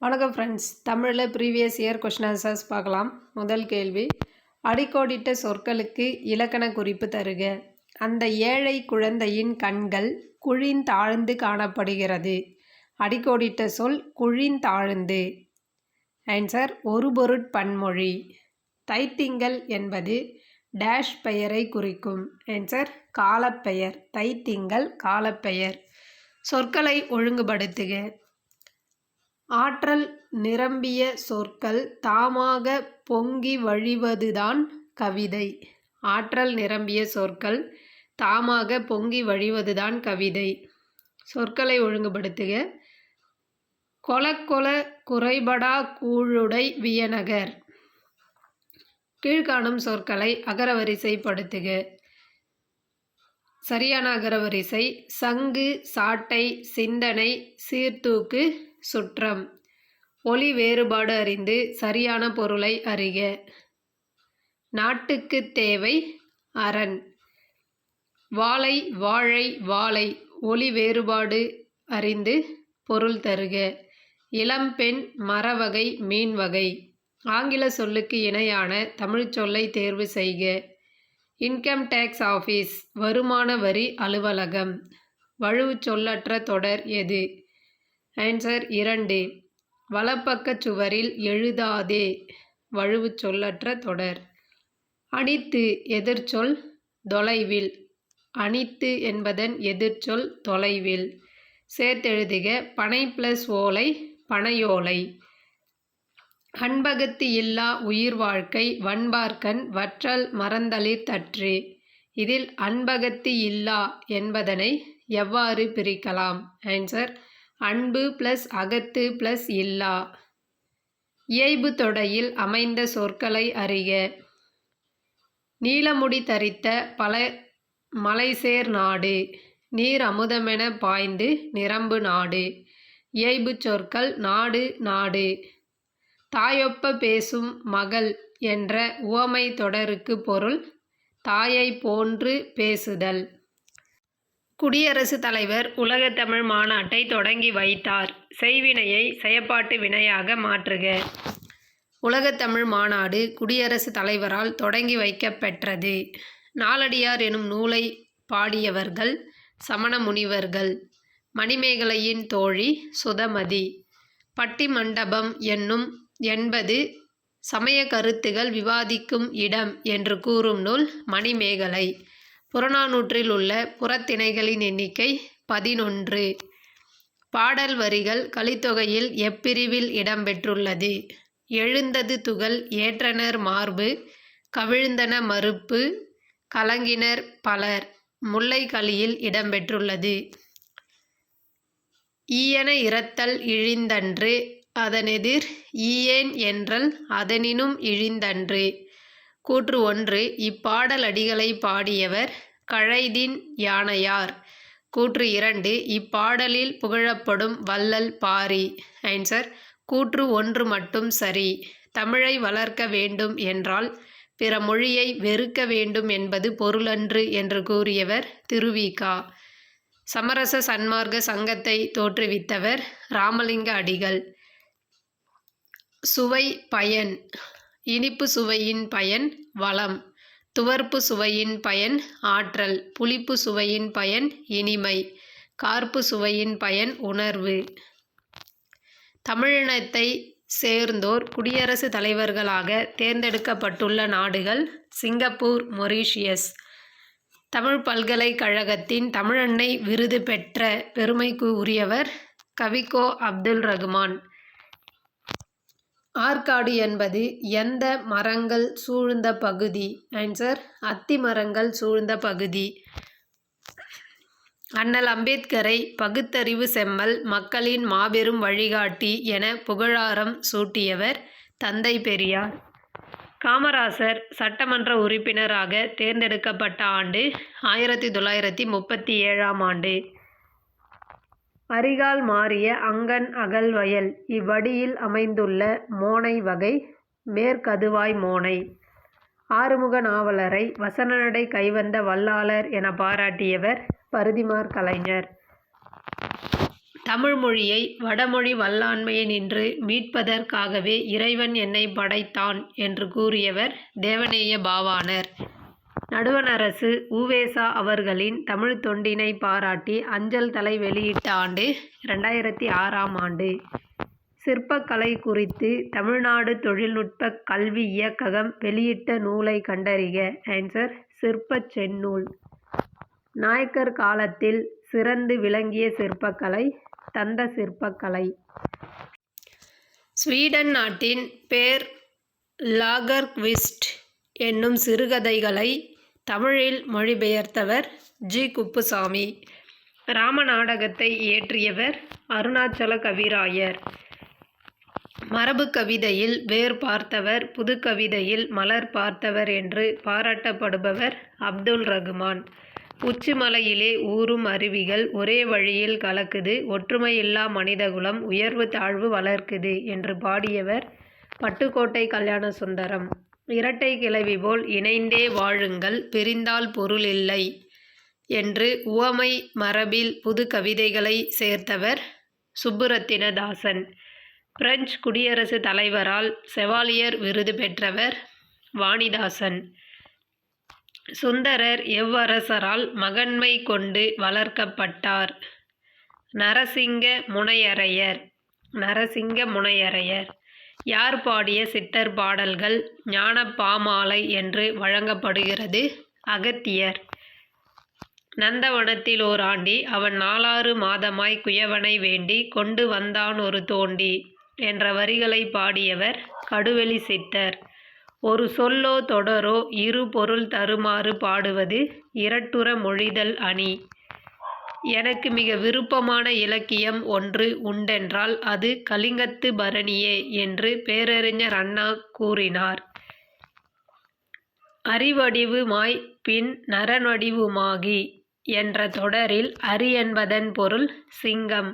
வணக்கம் ஃப்ரெண்ட்ஸ். தமிழில் previous year question answers பார்க்கலாம். முதல் கேள்வி, அடிக்கோடிட்ட சொற்களுக்கு இலக்கண குறிப்பு தருக. அந்த ஏழை குழந்தையின் கண்கள் குழிந்தாழ்ந்து காணப்படுகிறது. அடிக்கோடிட்ட சொல் குழிந்தாழ்ந்து. ஆன்சர் ஒரு பொருட்பன்மொழி. தைத்திங்கள் என்பது டேஷ் பெயரை குறிக்கும். ஆன்சர் காலப்பெயர். தைத்திங்கள் காலப்பெயர். சொற்களை ஒழுங்குபடுத்துக. ஆற்றல் நிரம்பிய சொற்கள் தாமாக பொங்கி வழிவதுதான் கவிதை. ஆற்றல் நிரம்பிய சொற்கள் தாமாக பொங்கி வழிவதுதான் கவிதை. சொற்களை ஒழுங்குபடுத்துக. கொளக்கொள குறைபடா கூழுடை வியனகர். கீழ்காணும் சொற்களை அகரவரிசைப்படுத்துக. சரியான அகரவரிசை: சங்கு, சாட்டை, சிந்தனை, சீர்தூக்கு, சுற்றம். ஒலி வேறுபாடு அறிந்து சரியான பொருளை அறிக. நாட்டுக்கு தேவை அரண். வாழை, வாழை, வாழை. ஒலி வேறுபாடு அறிந்து பொருள் தருக. இளம்பெண், மரவகை, மீன் வகை. ஆங்கில சொல்லுக்கு இணையான தமிழ் சொல்லை தேர்வு செய்க. இன்கம் டேக்ஸ் ஆஃபீஸ், வருமான வரி அலுவலகம். வழுவு சொல்லற்ற தொடர் எது? ஆன்சர் 2. வலப்பக்கச் சுவரில் எழுதாதே. வழுவு சொல்லற்ற தொடர். அனித்து எதிர்ச்சொல் தொலைவில். அனித்து என்பதன் எதிர்ச்சொல் தொலைவில். சேர்த்தெழுதுக. பனை ப்ளஸ் ஓலை பனையோலை. அன்பகத்து இல்லா உயிர் வாழ்க்கை வன்பார்க்கண் வற்றல் மறந்தளிர் தற்று. இதில் அன்பகத்து இல்லா என்பதனை எவ்வாறு பிரிக்கலாம்? ஆன்சர் அன்பு ப்ளஸ் அகத்து ப்ளஸ் இல்லா. இயைபு தொடையில் அமைந்த சொற்களை அறிக. நீலமுடி தரித்த பல மலைசேர் நாடு. நீர் அமுதமென பாய்ந்து நிரம்பு நாடு. இயைபு சொற்கள் நாடு, நாடு. தாயொப்ப பேசும் மகள் என்ற உவமை தொடருக்கு பொருள் தாயை போன்று பேசுதல். குடியரசுத் தலைவர் உலகத்தமிழ் மாநாட்டை தொடங்கி வைத்தார். செய்வினையை செயப்பாட்டு வினையாக மாற்றுக. உலகத்தமிழ் மாநாடு குடியரசுத் தலைவரால் தொடங்கி வைக்கப்பெற்றது. நாலடியார் எனும் நூலை பாடியவர்கள் சமண முனிவர்கள். மணிமேகலையின் தோழி சுதமதி. பட்டி மண்டபம் என்பது சமய கருத்துகள் விவாதிக்கும் இடம் என்று கூறும் நூல் மணிமேகலை. புறநானூற்றில் உள்ள புறத்திணைகளின் எண்ணிக்கை 11. பாடல் வரிகள் கலித்தொகையில் எப்பிரிவில் இடம்பெற்றுள்ளது? எழுந்தது துகள் ஏற்றனர் மார்பு கவிழ்ந்தன மறுப்பு கலங்கினர் பலர் முல்லை கலியில் இடம்பெற்றுள்ளது. ஈயென இரத்தல் இழிந்தன்று அதனெதிர் ஈயேன் என்றல் அதனினும் இழிந்தன்று. கூற்று 1. இப்பாடல் அடிகளை பாடியவர் கழைதின் யானையார். கூற்று 2. இப்பாடலில் புகழப்படும் வள்ளல் பாரி. ஆன்சர் கூற்று 1 மட்டும் சரி. தமிழை வளர்க்க வேண்டும் என்றால் பிற மொழியை வெறுக்க வேண்டும் என்பது பொருளன்று என்று கூறியவர் திருவிக. சமரச சன்மார்க்க சங்கத்தை தோற்றுவித்தவர் ராமலிங்க அடிகள். சுவை பயன். இனிப்பு சுவையின் பயன் வளம். துவர்ப்பு சுவையின் பயன் ஆற்றல். புளிப்பு சுவையின் பயன் இனிமை. கார்ப்பு சுவையின் பயன் உணர்வு. தமிழினத்தை சேர்ந்தோர் குடியரசுத் தலைவர்களாக தேர்ந்தெடுக்கப்பட்டுள்ள நாடுகள் சிங்கப்பூர், மொரீஷியஸ். தமிழ் பல்கலைக்கழகத்தின் தமிழன்னை விருது பெற்ற பெருமைக்கு உரியவர் கவிக்கோ அப்துல் ரகுமான். ஆற்காடு என்பது எந்த மரங்கள் சூழ்ந்த பகுதி? ஆன்சர் அத்தி மரங்கள் சூழ்ந்த பகுதி. அண்ணல் அம்பேத்கரை பகுத்தறிவு செம்மல் மக்களின் மாபெரும் வழிகாட்டி என புகழாரம் சூட்டியவர் தந்தை பெரியார். காமராசர் சட்டமன்ற உறுப்பினராக தேர்ந்தெடுக்கப்பட்ட ஆண்டு 1937ஆம் ஆண்டு. அரிகால் மாறிய அங்கன் அகல்வயல். இவ்வடியில் அமைந்துள்ள மோனை வகை மேற்கதுவாய் மோனை. ஆறுமுக நாவலரை வசனநடை கைவந்த வல்லாளர் என பாராட்டியவர் பரிதிமாற் கலைஞர். தமிழ் மொழியை வடமொழி வல்லாண்மையினின்று மீட்பதற்காகவே இறைவன் என்னை படைத்தான் என்று கூறியவர் தேவநேய பாவாணர். நடுவணரசு உ.வே.சா அவர்களின் தமிழ்த் தொண்டினை பாராட்டி அஞ்சல் தலை வெளியிட்ட ஆண்டு 2006ஆம் ஆண்டு. சிற்பக்கலை குறித்து தமிழ்நாடு தொழில்நுட்ப கல்வி இயக்ககம் வெளியிட்ட நூலை கண்டறிக. ஆன்சர் சிற்பச் செந்நூல். நாயக்கர் காலத்தில் சிறந்து விளங்கிய சிற்பக்கலை தந்த சிற்பக்கலை. ஸ்வீடன் நாட்டின் பேர் லாகர்க்விஸ்ட் என்னும் சிறுகதைகளை தமிழில் மொழிபெயர்த்தவர் ஜி. குப்புசாமி. ராம நாடகத்தை இயற்றியவர் அருணாச்சல கவிராயர். மரபு கவிதையில் வேர் பார்த்தவர், புதுக்கவிதையில் மலர் பார்த்தவர் என்று பாராட்டப்படுபவர் அப்துல் ரகுமான். உச்சிமலையிலே ஊறும் அருவிகள் ஒரே வழியில் கலக்குது, ஒற்றுமையில்லா மனிதகுலம் உயர்வு தாழ்வு வளர்க்குது என்று பாடியவர் பட்டுக்கோட்டை கல்யாண சுந்தரம். இரட்டை கிளவி போல் இணைந்தே வாழுங்கள், பிரிந்தால் பொருள் இல்லை என்று உவமை மரபில் புது கவிதைகளை சேர்த்தவர் சுப்புரத்தினதாசன். பிரெஞ்சு குடியரசுத் தலைவரால் செவாலியர் விருது பெற்றவர் வாணிதாசன். சுந்தரர் எவ்வரசரால் மகன்மை கொண்டு வளர்க்கப்பட்டார்? நரசிங்க முனையரையர். நரசிங்க முனையரையர். யார் பாடிய சித்தர் பாடல்கள் ஞானப் பாமாலை என்று வழங்கப்படுகிறது? அகத்தியர். நந்தவனத்தில் ஓர் ஆண்டி, அவன் 4 மாதமாய் குயவனை வேண்டி கொண்டு வந்தான் ஒரு தோண்டி என்ற வரிகளை பாடியவர் கடுவெளி சித்தர். ஒரு சொல்லோ தொடரோ இரு பொருள் தருமாறு பாடுவது இரட்டுற மொழிதல் அணி. எனக்கு மிக விருப்பமான இலக்கியம் ஒன்று உண்டென்றால் அது கலிங்கத்து பரணியே என்று பேரறிஞர் அண்ணா கூறினார். அறிவடிவுமாய் பின் நரவடிவுமாகி என்ற தொடரில் அரி என்பதன் பொருள் சிங்கம்.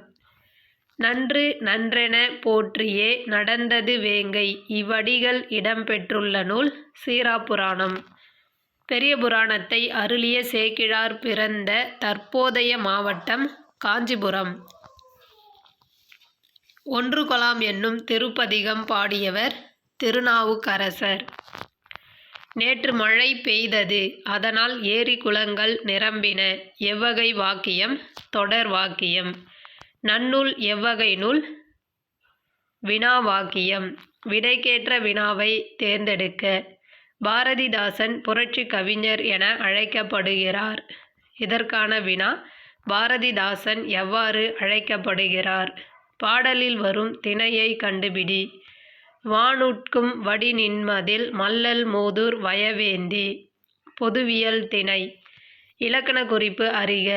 நன்று நன்றென போற்றியே நடந்தது வேங்கை. இவ்வடிகள் இடம்பெற்றுள்ள நூல் சீறாப்புராணம். பெரிய புராணத்தை அருளிய சேக்கிழார் பிறந்த தற்போதைய மாவட்டம் காஞ்சிபுரம். ஒன்று கொலாம் என்னும் திருப்பதிகம் பாடியவர் திருநாவுக்கரசர். நேற்று மழை பெய்தது, அதனால் ஏரி குளங்கள் நிரம்பின. எவ்வகை வாக்கியம்? தொடர் வாக்கியம். நன்னூல் எவ்வகை நூல்? வினா வாக்கியம். விடைக்கேற்ற வினாவை தேர்ந்தெடுக்க. பாரதிதாசன் புரட்சி கவிஞர் என அழைக்கப்படுகிறார். இதற்கான வினா: பாரதிதாசன் எவ்வாறு அழைக்கப்படுகிறார்? பாடலில் வரும் திணையை கண்டுபிடி. வானுட்கும் வடி நின்மதில் மல்லல் மூதூர் வயவேந்தி. பொதுவியல் திணை. இலக்கண குறிப்பு அறிக.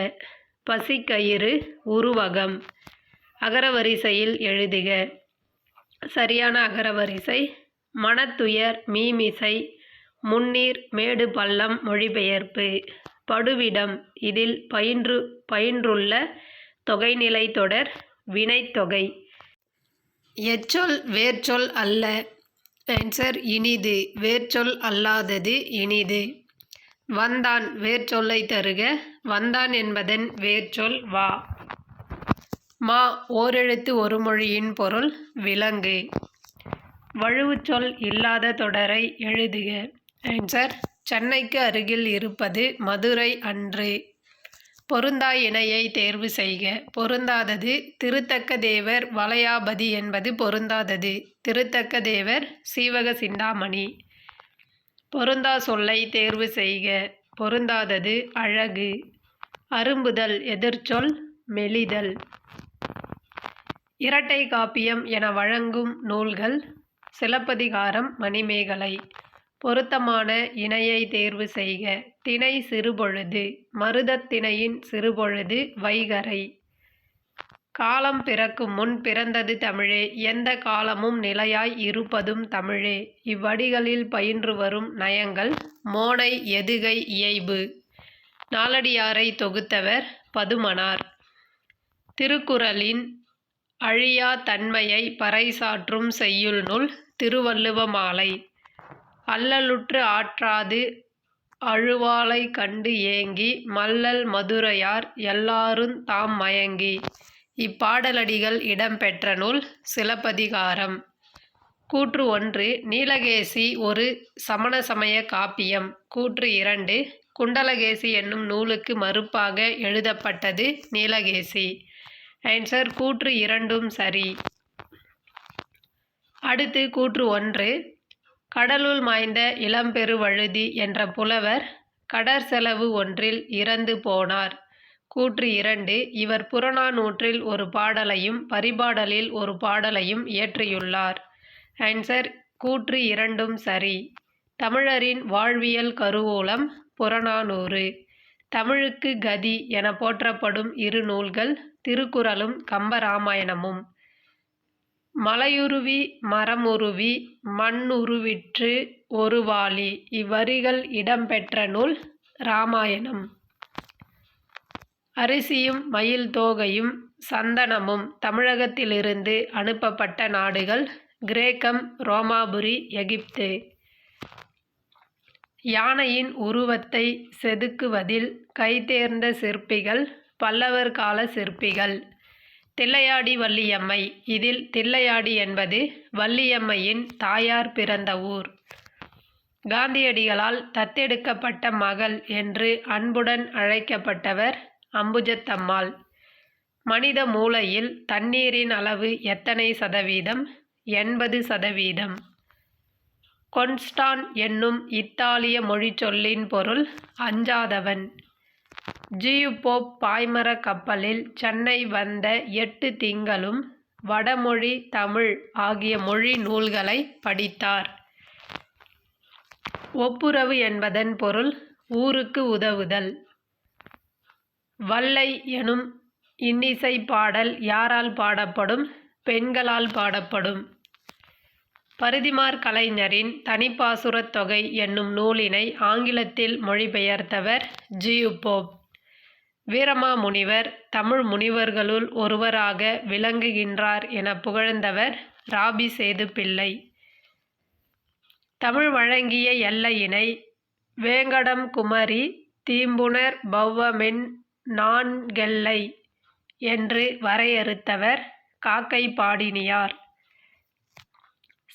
பசிக்கயிறு உருவகம். அகரவரிசையில் எழுதுக. சரியான அகரவரிசை: மனத்துயர் மீமிசை முன்னீர் மேடு பள்ளம். மொழிபெயர்ப்பு. படுவிடம். இதில் பயின்றுள்ள தொகைநிலை தொடர் வினைத்தொகை. எச்சொல் வேர்ச்சொல் அல்ல. ஆன்சர் இனிது. வேர்ச்சொல் அல்லாதது இனிது. வந்தான் வேர்ச்சொல்லை தருக. வந்தான் என்பதன் வேர்ச்சொல் வா. மா ஓரெழுத்து ஒரு மொழியின் பொருள் விலங்கு. வழுவுச்சொல் இல்லாத தொடரை எழுதுக. ஆன்சர் சென்னைக்கு அருகில் இருப்பது மதுரை அன்று. பொருந்தா இணையை தேர்வு செய்க. பொருந்தாதது திருத்தக்க தேவர் வளையாபதி என்பது பொருந்தாதது. திருத்தக்க தேவர் சீவக சிந்தாமணி. பொருந்தா சொல்லை தேர்வு செய்க. பொருந்தாதது அழகு. அரும்புதல் எதிர்ச்சொல் மெலிதல். இரட்டை காப்பியம் என வழங்கும் நூல்கள் சிலப்பதிகாரம், மணிமேகலை. பொருத்தமான இணையை தேர்வு செய்க. திணை சிறுபொழுது. மருதத் திணையின் சிறுபொழுது வைகறை. காலம் பிறக்கும் முன் பிறந்தது தமிழே. எந்த காலமும் நிலையாய் இருப்பதும் தமிழே. இவ்வடிகளில் பயின்று வரும் நயங்கள் மோனை எதுகை இயைபு. நாலடியாரை தொகுத்தவர் பதுமனார். திருக்குறளின் அழியா தன்மையை பறைசாற்றும் செய்யுள் நூல் திருவள்ளுவ மாலை. அல்லலுற்று ஆற்றாது அழுவாளைக் கண்டு ஏங்கி மல்லல் மதுரையார் எல்லாருந் தாம் மயங்கி. இப்பாடலடிகள் இடம்பெற்ற நூல் சிலப்பதிகாரம். கூற்று 1. நீலகேசி ஒரு சமண சமய காப்பியம். கூற்று 2. குண்டலகேசி என்னும் நூலுக்கு மறுப்பாக எழுதப்பட்டது நீலகேசி. ஆன்சர் கூற்று 2ம் சரி. அடுத்து கூற்று 1. கடலுள் மாய்ந்த இளம்பெருவழுதி என்ற புலவர் கடற்செலவு ஒன்றில் இறந்து போனார். கூற்று 2. இவர் புறநானூற்றில் ஒரு பாடலையும் பரிபாடலில் ஒரு பாடலையும் இயற்றியுள்ளார். ஆன்சர் கூற்று 2ம் சரி. தமிழரின் வாழ்வியல் கருவூலம் புறநானூறு. தமிழுக்கு கதி என போற்றப்படும் இரு நூல்கள் திருக்குறளும் கம்பராமாயணமும். மலையுருவி மரமுருவி மண்ணுருவிற்று ஒருவாலி இவ்வரிகள் இடம்பெற்ற நூல் இராமாயணம். அரிசியும் மயில் தோகையும் சந்தனமும் தமிழகத்திலிருந்து அனுப்பப்பட்ட நாடுகள் கிரேக்கம், ரோமாபுரி, எகிப்து. யானையின் உருவத்தை செதுக்குவதில் கைதேர்ந்த சிற்பிகள் பல்லவர் கால சிற்பிகள். தில்லையாடி வள்ளியம்மை. இதில் தில்லையாடி என்பது வள்ளியம்மையின் தாயார் பிறந்த ஊர். காந்தியடிகளால் தத்தெடுக்கப்பட்ட மகள் என்று அன்புடன் அழைக்கப்பட்டவர் அம்புஜத்தம்மாள். மனித மூளையில் தண்ணீரின் அளவு எத்தனை சதவீதம்? 80%. கொன்ஸ்டான் என்னும் இத்தாலிய மொழிச்சொல்லின் பொருள் அஞ்சாதவன். ஜியுபோப் பாய்மரக் கப்பலில் சென்னை வந்த 8 திங்களும் வடமொழி, தமிழ் ஆகிய மொழி நூல்களை படித்தார். ஒப்புரவு என்பதன் பொருள் ஊருக்கு உதவுதல். வல்லை எனும் இன்னிசை பாடல் யாரால் பாடப்படும்? பெண்களால் பாடப்படும். பரிதிமாற் கலைஞரின் தனிப்பாசுரத் தொகை என்னும் நூலினை ஆங்கிலத்தில் மொழிபெயர்த்தவர் ஜியுபோப். வீரமாமுனிவர் தமிழ் முனிவர்களுள் ஒருவராக விளங்குகின்றார் என புகழ்ந்தவர் ராபி சேது பிள்ளை. தமிழ் வழங்கிய எல்லையினை வேங்கடம் குமரி தீம்புணர் பௌவமென் நான்கெல்லை என்று வரையறுத்தவர் காக்கை பாடினியார்.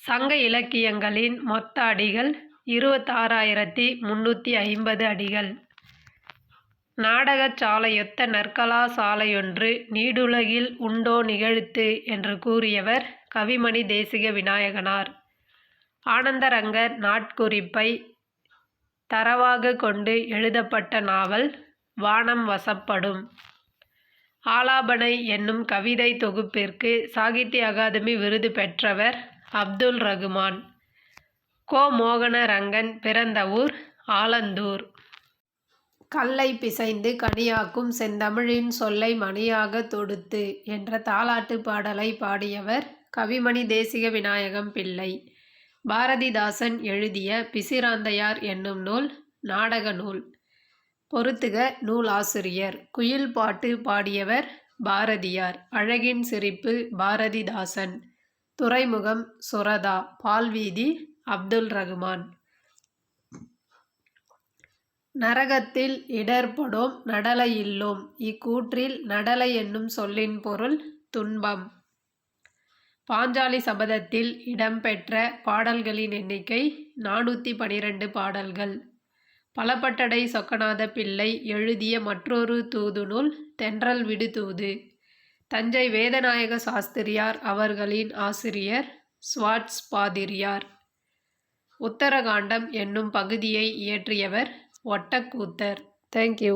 சங்க இலக்கியங்களின் மொத்த அடிகள் 26,350 அடிகள். நாடகச் சாலையொத்த நற்கலா சாலையொன்று நீடுலகில் உண்டோ நிகழ்த்து என்று கூறியவர் கவிமணி தேசிக விநாயகனார். ஆனந்தரங்கர் நாட்குறிப்பை தரவாக கொண்டு எழுதப்பட்ட நாவல் வானம் வசப்படும். ஆலாபனை என்னும் கவிதை தொகுப்பிற்கு சாகித்ய அகாதமி விருது பெற்றவர் அப்துல் ரகுமான். கோ. மோகனரங்கன் பிறந்த ஊர் ஆலந்தூர். கல்லை பிசைந்து கனியாக்கும் செந்தமிழின் சொல்லை மணியாக தொடுத்து என்ற தாலாட்டு பாடலை பாடியவர் கவிமணி தேசிக விநாயகம் பிள்ளை. பாரதிதாசன் எழுதிய பிசிராந்தையார் என்னும் நூல் நாடக நூல். பொறுத்துக நூலாசிரியர். குயில் பாட்டு பாடியவர் பாரதியார். அழகின் சிரிப்பு பாரதிதாசன். துறைமுகம் சுரதா. பால்வீதி அப்துல் ரகுமான். நரகத்தில் இடர்படோம் நடலை இல்லோம். இக்கூற்றில் நடலை என்னும் சொல்லின் பொருள் துன்பம். பாஞ்சாலி சபதத்தில் இடம்பெற்ற பாடல்களின் எண்ணிக்கை 412 பாடல்கள். பலபட்டடை சொக்கநாத பிள்ளை எழுதிய மற்றொரு தூது நூல் தென்றல் விடு தூது. தஞ்சை வேதநாயக சாஸ்திரியார் அவர்களின் ஆசிரியர் ஸ்வாட்ஸ் பாதிரியார். உத்தரகாண்டம் என்னும் பகுதியை இயற்றியவர் ஒட்டக்கூத்தர். தேங்க்யூ.